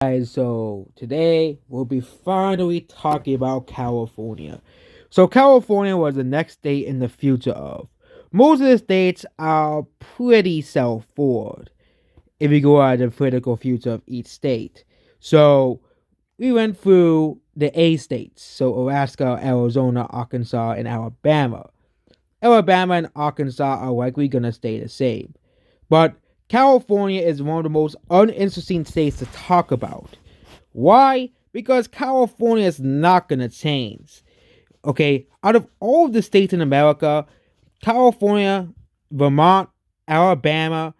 Guys, so today we'll be finally talking about California. So California was the next state in the future of. Most of the states are pretty self-forward if you go out the political future of each state. So we went through the A states, so Alaska, Arizona, Arkansas, and Alabama. Alabama and Arkansas are likely gonna stay the same. But California is one of the most uninteresting states to talk about. Why? Because California is not going to change. Okay, out of all of the states in America, California, Vermont, Alabama,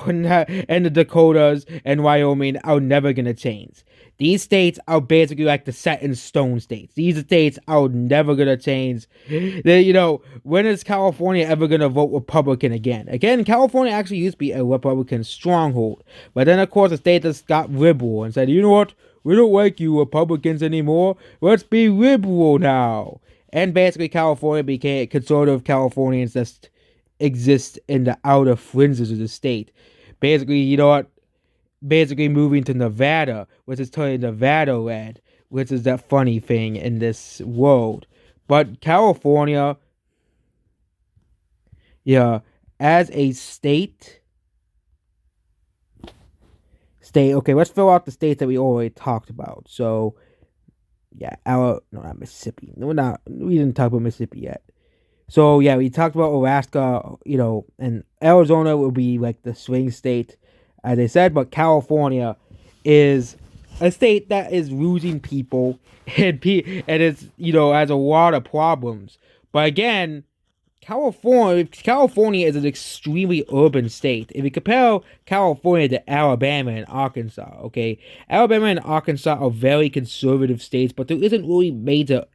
and the Dakotas and Wyoming are never going to change. These states are basically like the set in stone states. These states are never going to change. When is California ever going to vote Republican again? Again, California actually used to be a Republican stronghold. But then, of course, the state just got liberal and said, you know what? We don't like you Republicans anymore. Let's be liberal now. And basically, California became conservative Californians just exist in the outer fringes of the state. Basically, you know what? Basically, moving to Nevada, which is totally Nevada red, which is that funny thing in this world. But California, yeah, as a state. Okay, let's fill out the states that we already talked about. So, yeah, no, not Mississippi. No, not we didn't talk about Mississippi yet. So yeah, we talked about Alaska, and Arizona will be like the swing state, as I said, but California is a state that is losing people and it's has a lot of problems. But again, California is an extremely urban state. If you compare California to Alabama and Arkansas, okay, Alabama and Arkansas are very conservative states, but there isn't really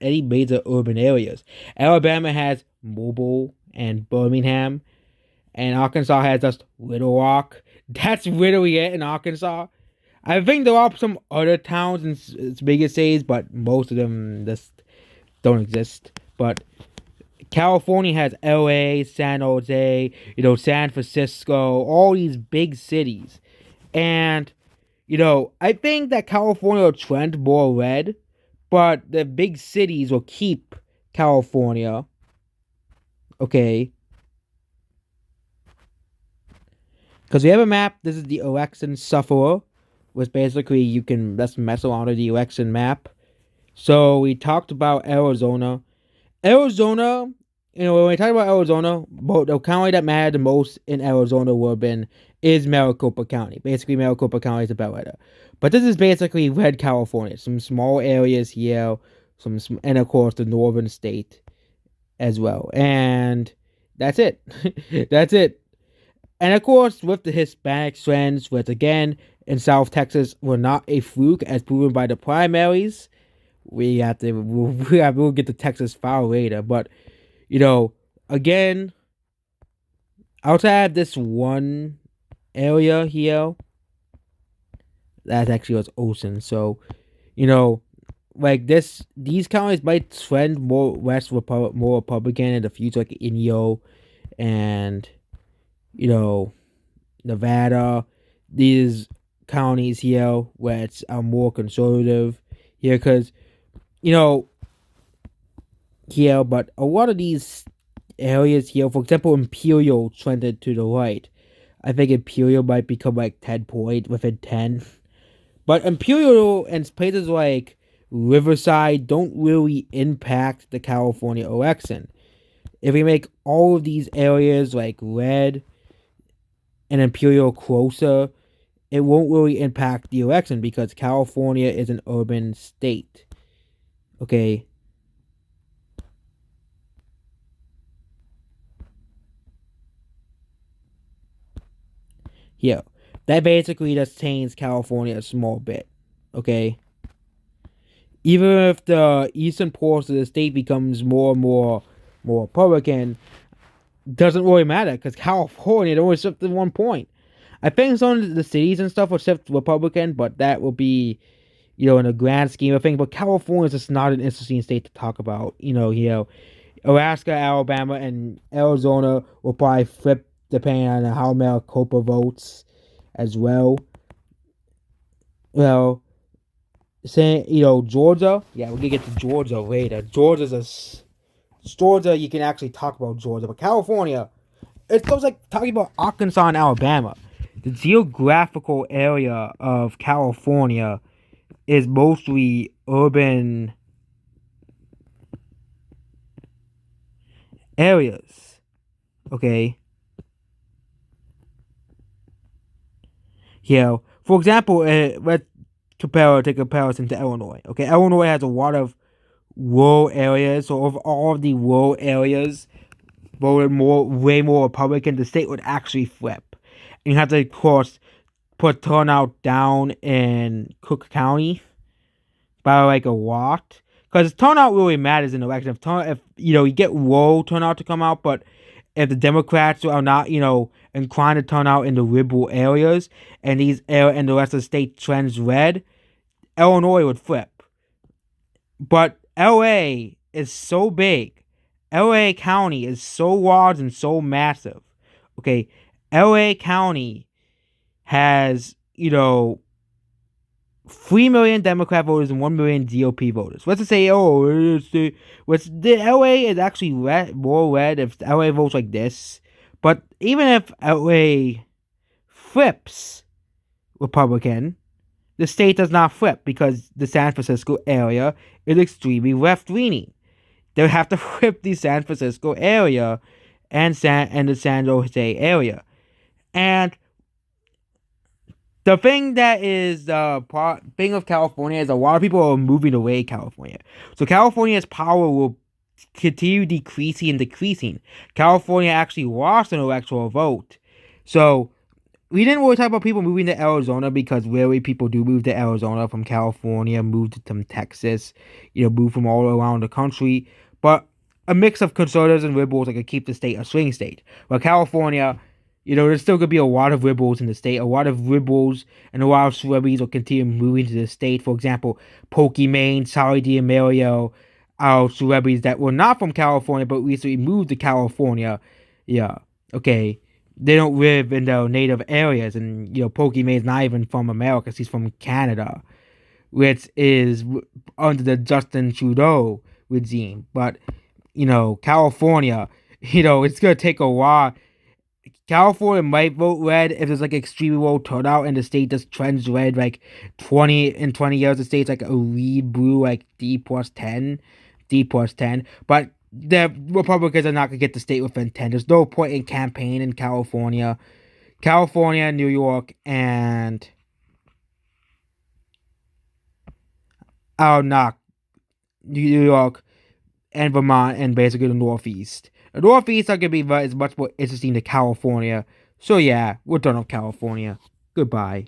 any major urban areas. Alabama has Mobile and Birmingham, and Arkansas has just Little Rock. That's literally it in Arkansas. I think there are some other towns in its biggest cities, but most of them just don't exist. But California has LA, San Jose, San Francisco, all these big cities. And, I think that California will trend more red, but the big cities will keep California. Okay. Because we have a map. This is the election sufferer, which basically you can just mess around with the election map. So we talked about Arizona. Arizona, when we talk about Arizona, the county that mattered the most in Arizona would have been is Maricopa County. Basically, Maricopa County is a bellwether. But this is basically red California. Some small areas here, and of course the northern state as well. And that's it. That's it. And of course, with the Hispanic trends, which again in South Texas were not a fluke as proven by the primaries, we'll get to Texas file later. But you know, again, outside this one area here, that actually was Ocean. So, you know, like these counties might trend more Republican in the future, like Inyo and you know Nevada. These counties here, which are more conservative here, because you know here, but a lot of these areas here, for example, Imperial trended to the right. I think Imperial might become like 10 point within 10. But Imperial and places like Riverside don't really impact the California election. If we make all of these areas like red and Imperial closer, it won't really impact the election because California is an urban state. Okay. Here. That basically just changed California a small bit. Okay. Even if the eastern portion of the state becomes more and more Republican, doesn't really matter because California only shifted 1 point. I think some of the cities and stuff will shift Republican, but that will be, in a grand scheme of things. But California is just not an interesting state to talk about. Alaska, Alabama, and Arizona will probably flip depending on how Maricopa votes as well. Well, saying, Georgia. Yeah, we're gonna get to Georgia later. Georgia. You can actually talk about Georgia, but California, it feels like talking about Arkansas and Alabama. The geographical area of California is mostly urban areas. Okay. For example, let's take a comparison to Illinois. Okay, Illinois has a lot of rural areas. So of all of the rural areas voted way more Republican, the state would actually flip. And you have to, of course, put turnout down in Cook County by like a lot, because turnout really matters in election. If you get low turnout to come out, but if the Democrats are not inclined to turn out in the liberal areas, and and the rest of the state trends red, Illinois would flip. But LA is so big. LA County is so large and so massive. Okay, LA County has 3 million Democrat voters and 1 million GOP voters. Let's just say, the LA is actually more red if LA votes like this. But even if LA flips Republican, the state does not flip because the San Francisco area is extremely left leaning. They have to flip the San Francisco area and the San Jose area. And the thing that is the thing of California is a lot of people are moving away California. So California's power will continue decreasing and decreasing. California actually lost an electoral vote. So we didn't really talk about people moving to Arizona because really people do move to Arizona from California, move to Texas, move from all around the country. But a mix of conservatives and liberals that could keep the state a swing state. But California, there's still going to be a lot of liberals in the state. A lot of liberals and a lot of celebrities will continue moving to the state. For example, Pokimane, Sally D'Amelio, are celebrities that were not from California but recently moved to California. Yeah, okay. They don't live in their native areas. And, Pokimane's not even from America. He's from Canada, which is under the Justin Trudeau regime. But, California, it's going to take a while. California might vote red if there's like extremely low turnout and the state just trends red like 20 years the state's like a read blue like D plus 10. But the Republicans are not gonna get the state within 10. There's no point in campaign in California, New York, and not New York and Vermont and basically the Northeast. The Northeast are gonna be is much more interesting to California. So yeah, we're done with California. Goodbye.